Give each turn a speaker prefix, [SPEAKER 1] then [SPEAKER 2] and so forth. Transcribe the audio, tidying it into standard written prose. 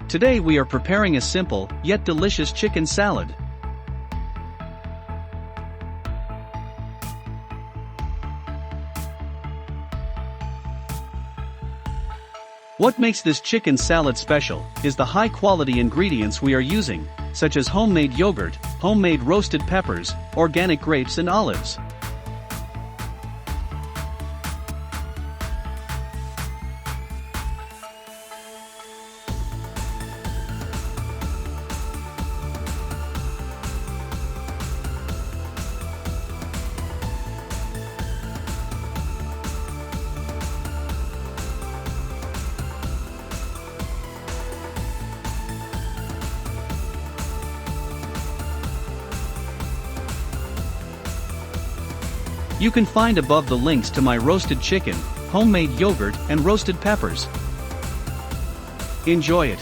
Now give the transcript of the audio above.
[SPEAKER 1] Today we are preparing a simple, yet delicious chicken salad. What makes this chicken salad special is the high-quality ingredients we are using, such as homemade yogurt, homemade roasted peppers, organic grapes and olives. You can find above the links to my roasted chicken, homemade yogurt and roasted peppers. Enjoy it.